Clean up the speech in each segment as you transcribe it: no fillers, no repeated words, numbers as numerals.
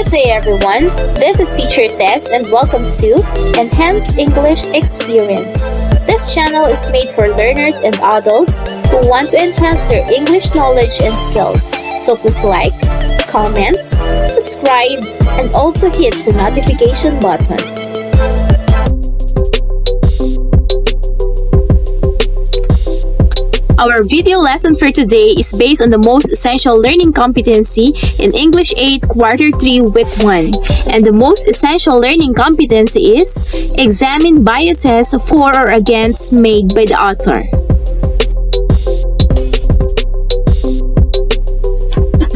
Good day, everyone. This is Teacher Tess, and welcome to Enhanced English Experience. This channel is made for learners and adults who want to enhance their English knowledge and skills. So please like, comment, subscribe, and also hit the notification button. Our video lesson for today is based on the most essential learning competency in English 8 Quarter 3 Week 1. And the most essential learning competency is examine biases for or against made by the author.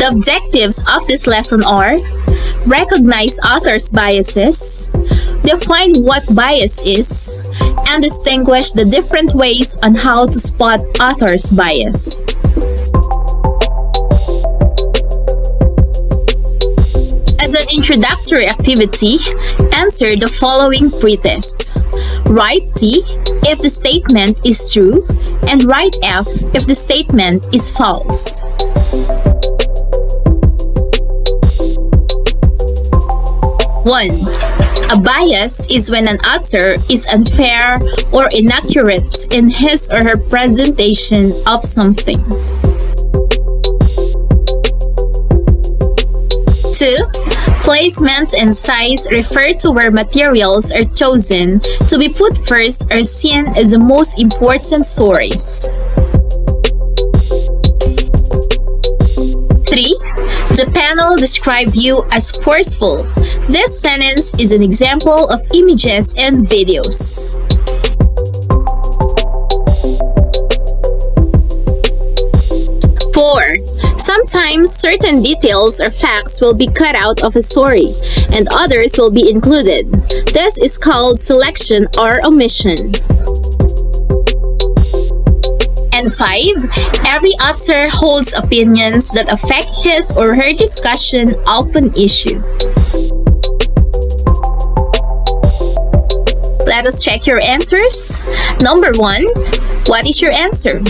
The objectives of this lesson are: recognize author's biases, define what bias is, and distinguish the different ways on how to spot author's bias. As an introductory activity, answer the following pretests. Write T if the statement is true, and write F if the statement is false. One. A bias is when an author is unfair or inaccurate in his or her presentation of something. 2. Placement and size refer to where materials are chosen to be put first or seen as the most important stories. 3. The panel described you as forceful. This sentence is an example of images and videos. 4. Sometimes certain details or facts will be cut out of a story, and others will be included. This is called selection or omission. And 5. Every author holds opinions that affect his or her discussion of an issue. Let us check your answers. Number 1. What is your answer?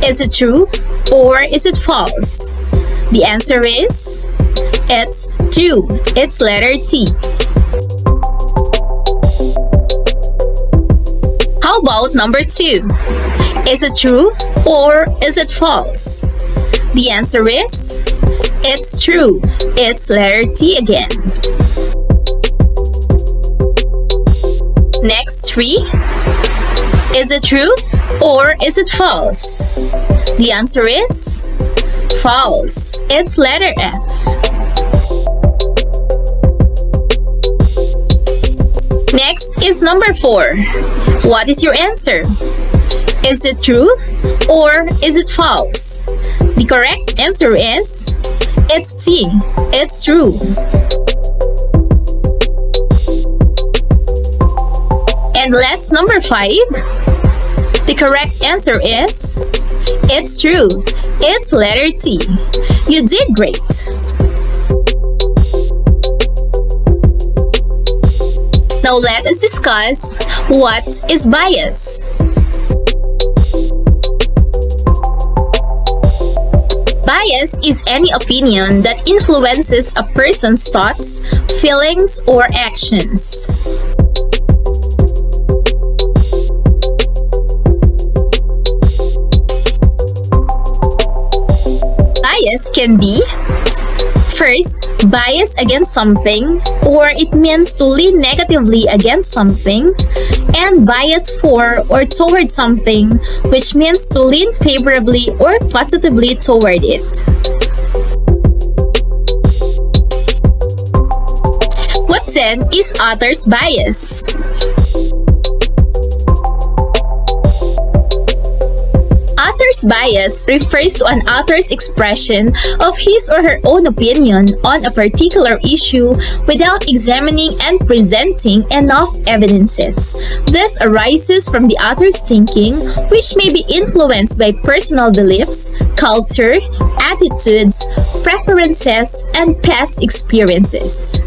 Is it true or is it false? The answer is, it's true. It's letter T. How about number 2? Is it true or is it false? The answer is, it's true. It's letter T again. Next 3. Is it true or is it false? The answer is false. It's letter F. Next is number 4. What is your answer? Is it true or is it false? The correct answer is, it's T. It's true. And last, number 5. The correct answer is, it's true. It's letter T. You did great. Now let us discuss what is bias. Bias is any opinion that influences a person's thoughts, feelings, or actions. Bias can be: first, bias against something, or it means to lean negatively against something, and bias for or toward something, which means to lean favorably or positively toward it. What then is author's bias? Author's bias refers to an author's expression of his or her own opinion on a particular issue without examining and presenting enough evidences. This arises from the author's thinking, which may be influenced by personal beliefs, culture, attitudes, preferences, and past experiences.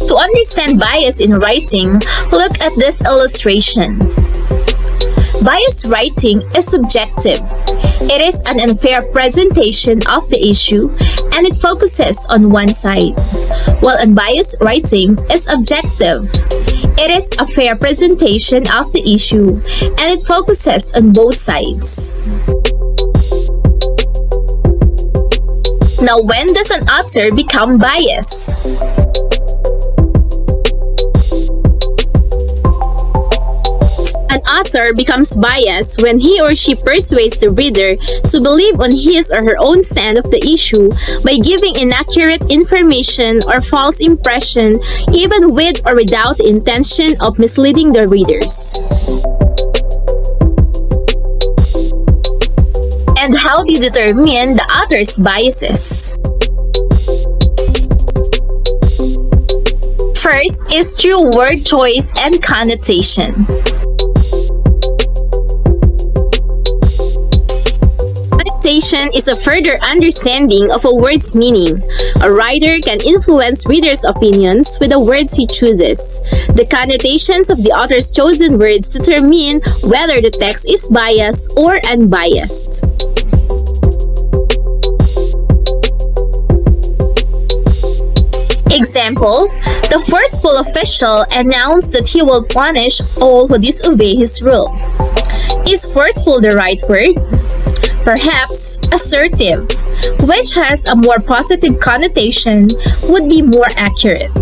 To understand bias in writing, look at this illustration. Biased writing is subjective. It is an unfair presentation of the issue and it focuses on one side, while unbiased writing is objective. It is a fair presentation of the issue and it focuses on both sides. Now, when does an author become biased? An author becomes biased when he or she persuades the reader to believe on his or her own stand of the issue by giving inaccurate information or false impression, even with or without the intention of misleading the readers. And how do you determine the author's biases? First is through word choice and connotation. Connotation is a further understanding of a word's meaning. A writer can influence readers' opinions with the words he chooses. The connotations of the author's chosen words determine whether the text is biased or unbiased. Example, the forceful official announced that he will punish all who disobey his rule. Is forceful the right word? Perhaps assertive, which has a more positive connotation, would be more accurate.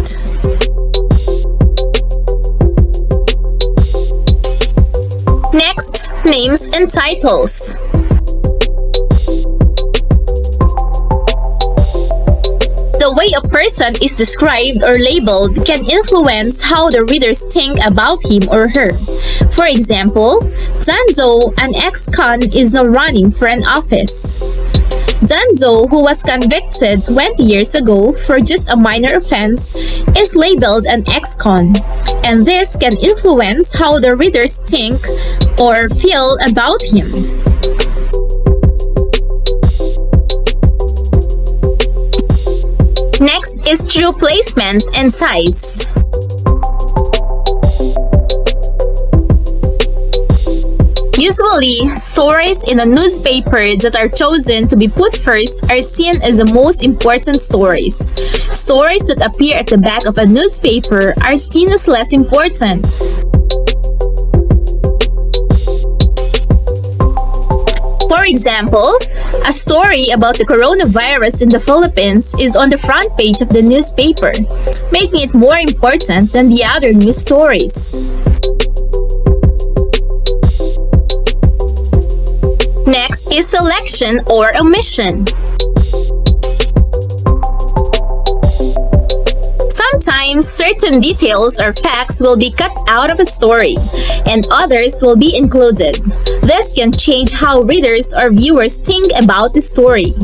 Next, names and titles. The way a person is described or labeled can influence how the readers think about him or her. For example, Zanzo, an ex-con, is now running for an office. Zanzo, who was convicted 20 years ago for just a minor offense, is labeled an ex-con, and this can influence how the readers think or feel about him. Next is through placement and size. Usually, stories in a newspaper that are chosen to be put first are seen as the most important stories. Stories that appear at the back of a newspaper are seen as less important. For example, a story about the coronavirus in the Philippines is on the front page of the newspaper, making it more important than the other news stories. Next is selection or omission. Sometimes certain details or facts will be cut out of a story, and others will be included. This can change how readers or viewers think about the story.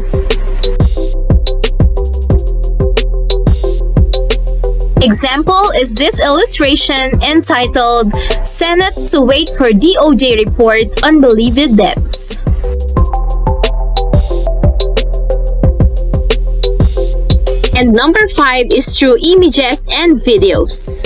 Example is this illustration entitled "Senate to Wait for DOJ Report on Believed Deaths." And number 5 is through images and videos.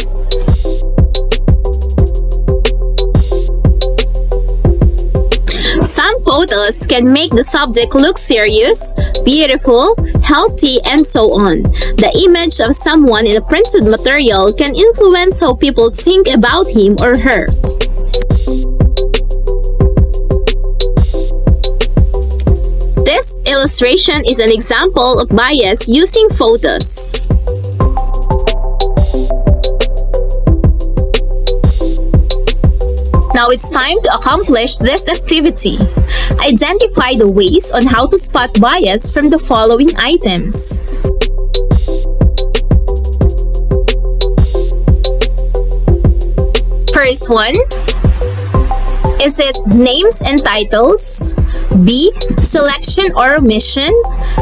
Some photos can make the subject look serious, beautiful, healthy, and so on. The image of someone in a printed material can influence how people think about him or her. This illustration is an example of bias using photos. Now it's time to accomplish this activity. Identify the ways on how to spot bias from the following items. First one, is it names and titles? B, selection or omission?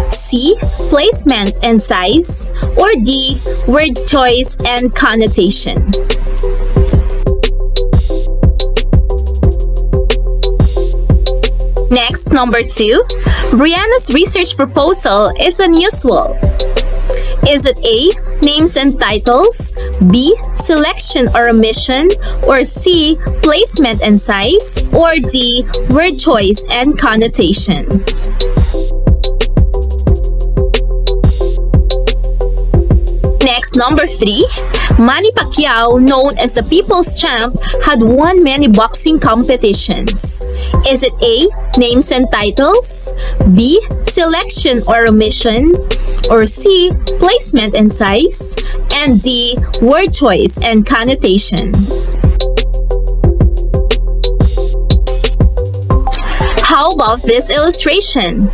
C, placement and size? Or D, word choice and connotation? Next, number 2, Brianna's research proposal is unusual. Is it A, names and titles, B. selection or omission, or C. placement and size, or D. word choice and connotation. Next, number 3. Manny Pacquiao, known as the People's Champ, had won many boxing competitions. Is it A. names and titles, B. selection or omission, or C. placement and size, and D. word choice and connotation? How about this illustration?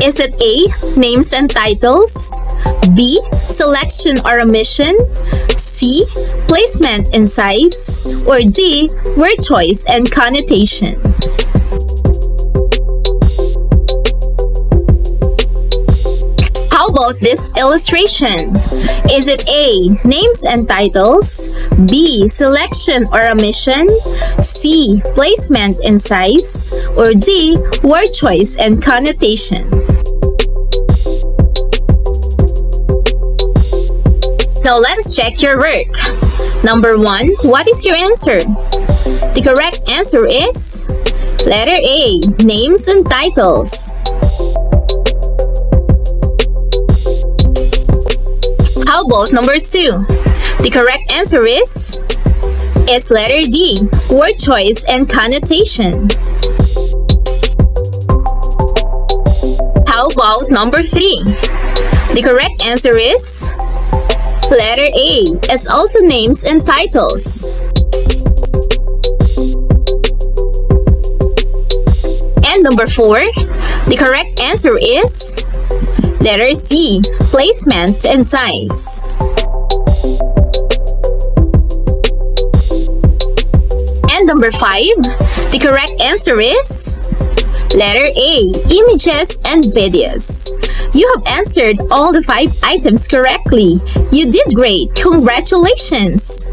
Is it A. names and titles, B. selection or omission, C. placement and size, or D. word choice and connotation? How about this illustration? Is it A. names and titles, B. selection or omission, C. placement and size, or D. word choice and connotation? Now let us check your work. Number 1, what is your answer? The correct answer is letter A, names and titles. How about number 2? The correct answer is letter D, word choice and connotation. How about number 3? The correct answer is letter A, is also names and titles. And number 4, the correct answer is letter C, placement and size. And number 5, the correct answer is letter A, images and videos. You have answered all the 5 items correctly. You did great. Congratulations!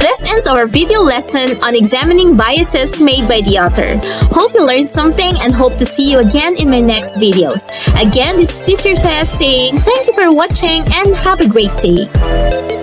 This ends our video lesson on examining biases made by the author. Hope you learned something and hope to see you again in my next videos. Again, this is Sister Tess saying thank you for watching and have a great day.